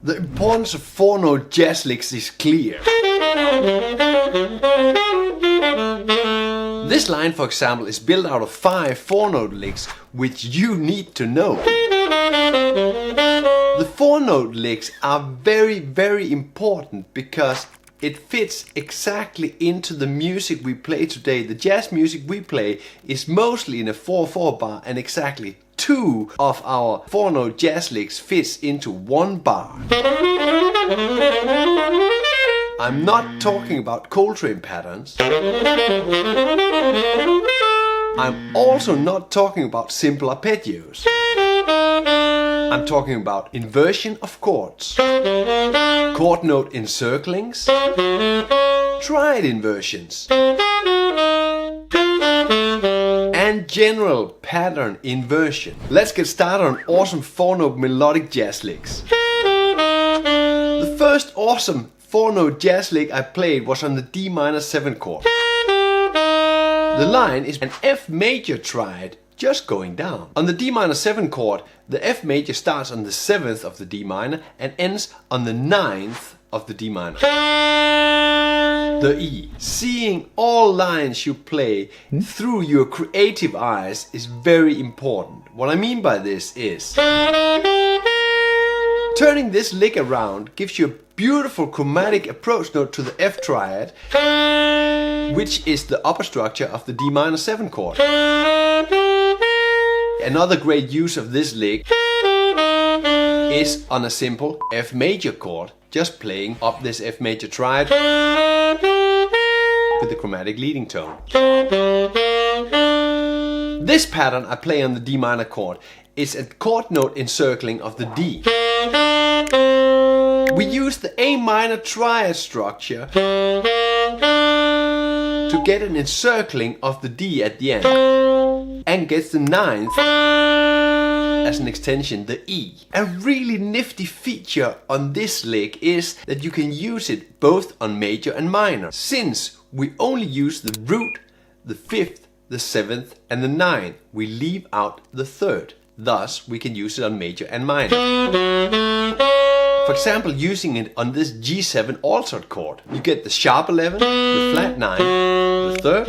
The importance of 4-note jazz licks is clear. This line, for example, is built out of 5 4-note licks, which you need to know. The 4-note licks are very important because it fits exactly into the music we play today. The jazz music we play is mostly in a 4/4 bar, and exactly 2 of our 4-note jazz licks fits into 1 bar. I'm not talking about Coltrane patterns. I'm also not talking about simple arpeggios. I'm talking about inversion of chords, chord note encirclings, triad inversions, and general pattern inversion. Let's get started on awesome 4-note melodic jazz licks. The first awesome 4-note jazz lick I played was on the D minor 7 chord. The line is an F major triad just going down. On the D minor 7 chord, the F major starts on the 7th of the D minor and ends on the 9th of the D minor. The E. Seeing all lines you play through your creative eyes is very important. What I mean by this is turning this lick around gives you a beautiful chromatic approach note to the F triad, which is the upper structure of the D minor 7 chord. Another great use of this lick is on a simple F major chord, just playing up this F major triad with the chromatic leading tone. This pattern I play on the D minor chord is a chord note encircling of the D. We use the A minor triad structure to get an encircling of the D at the end, and gets the 9th as an extension, the E. A really nifty feature on this lick is that you can use it both on major and minor. Since we only use the root, the 5th, the 7th and the 9th, we leave out the 3rd. Thus we can use it on major and minor. For example, using it on this G7 altered chord, you get the sharp 11, the flat 9, the 3rd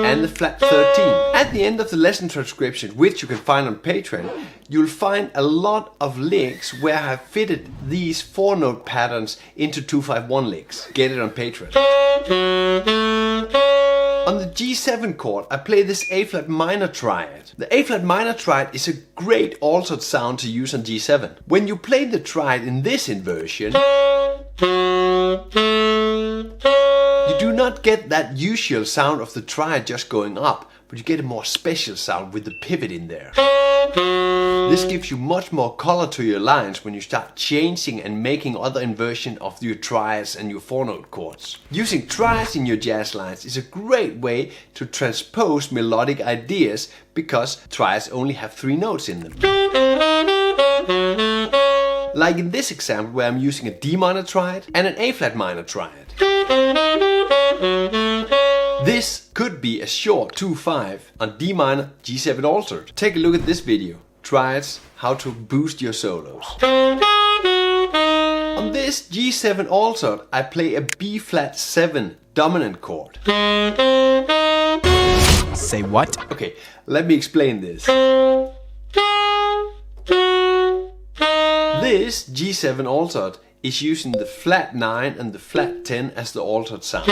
and the flat 13. At the end of the lesson transcription, which you can find on Patreon, you'll find a lot of licks where I have fitted these 4-note patterns into 2-5-1 licks. Get it on Patreon. On the G7 chord, I play this A-flat minor triad. The A-flat minor triad is a great altered sound to use on G7. When you play the triad in this inversion, you do not get that usual sound of the triad just going up, but you get a more special sound with the pivot in there. This gives you much more color to your lines when you start changing and making other inversion of your triads and your 4-note chords. Using triads in your jazz lines is a great way to transpose melodic ideas because triads only have 3 notes in them. Like in this example where I'm using a D minor triad and an A-flat minor triad. This could be a short 2-5 on D minor G7 altered. Take a look at this video. Triads, how to boost your solos. On this G7 altered, I play a B-flat 7 dominant chord. Say what? Okay, let me explain this. This G7 altered is using the flat 9 and the flat 10 as the altered sounds.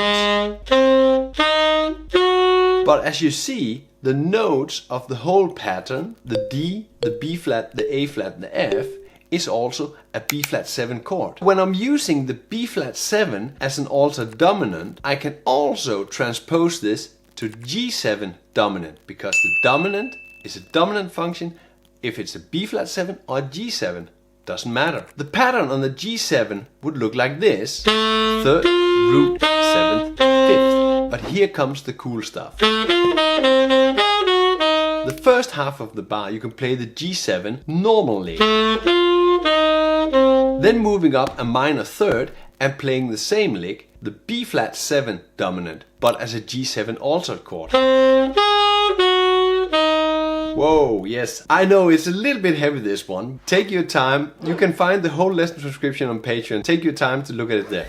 But as you see, the notes of the whole pattern, the D, the B-flat, the A-flat and the F, is also a B-flat 7 chord. When I'm using the B-flat 7 as an altered dominant, I can also transpose this to G7 dominant, because the dominant is a dominant function if it's a B-flat 7 or G7. Doesn't matter. The pattern on the G7 would look like this: 3rd, root, 7th, 5th. But here comes the cool stuff. The first half of the bar you can play the G7 normally. Then moving up a minor 3rd and playing the same lick, the B-flat 7 dominant, but as a G7 altered chord. Whoa, yes. I know it's a little bit heavy, this one. Take your time. You can find the whole lesson transcription on Patreon. Take your time to look at it there.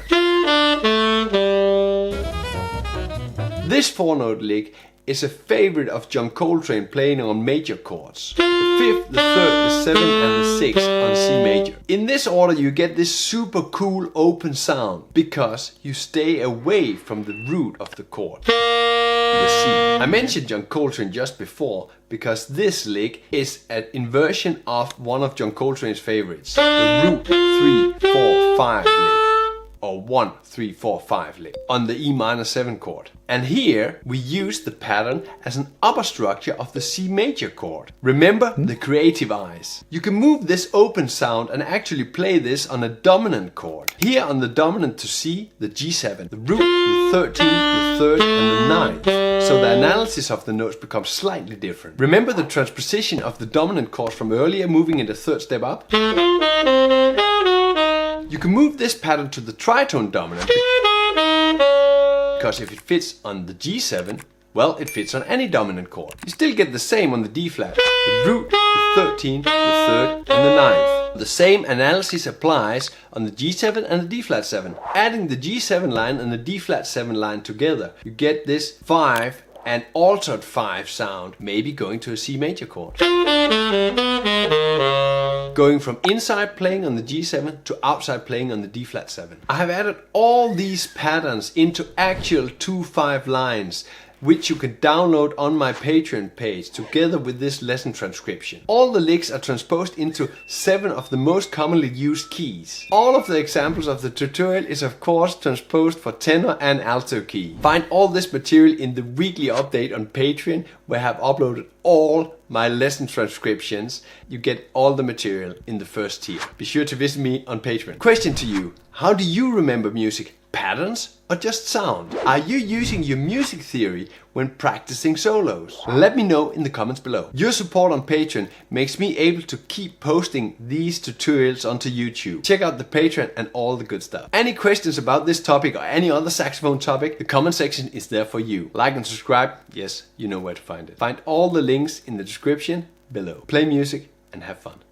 This 4-note lick is a favorite of John Coltrane playing on major chords. The 5th, the 3rd, the 7th and the 6th on C major. In this order you get this super cool open sound because you stay away from the root of the chord, the C. I mentioned John Coltrane just before because this lick is an inversion of one of John Coltrane's favorites, the root 3, 4, 5 lick. Or 1, 3, 4, 5 lick on the E minor 7 chord. And here we use the pattern as an upper structure of the C major chord. Remember the creative eyes. You can move this open sound and actually play this on a dominant chord. Here on the dominant to C, the G7, the root, the 13th, the 3rd and the 9th. So the analysis of the notes becomes slightly different. Remember the transposition of the dominant chord from earlier, moving in the 3rd step up? You can move this pattern to the tritone dominant because if it fits on the G7, well, it fits on any dominant chord. You still get the same on the D flat, the root, the 13th, the 3rd and the 9th. The same analysis applies on the G7 and the D flat 7. Adding the G7 line and the D flat 7 line together, you get this 5 and altered 5 sound, maybe going to a C major chord. Going from inside playing on the G7 to outside playing on the D flat 7. I have added all these patterns into actual 2/5 lines, which you can download on my Patreon page together with this lesson transcription. All the licks are transposed into 7 of the most commonly used keys. All of the examples of the tutorial is of course transposed for tenor and alto key. Find all this material in the weekly update on Patreon, where I have uploaded all my lesson transcriptions. You get all the material in the first tier. Be sure to visit me on Patreon. Question to you: how do you remember music? Patterns or just sound? Are you using your music theory when practicing solos? Let me know in the comments below. Your support on Patreon makes me able to keep posting these tutorials onto YouTube. Check out the Patreon and all the good stuff. Any questions about this topic or any other saxophone topic, the comment section is there for you. Like and subscribe, yes, you know where to find it. Find all the links in the description below. Play music and have fun.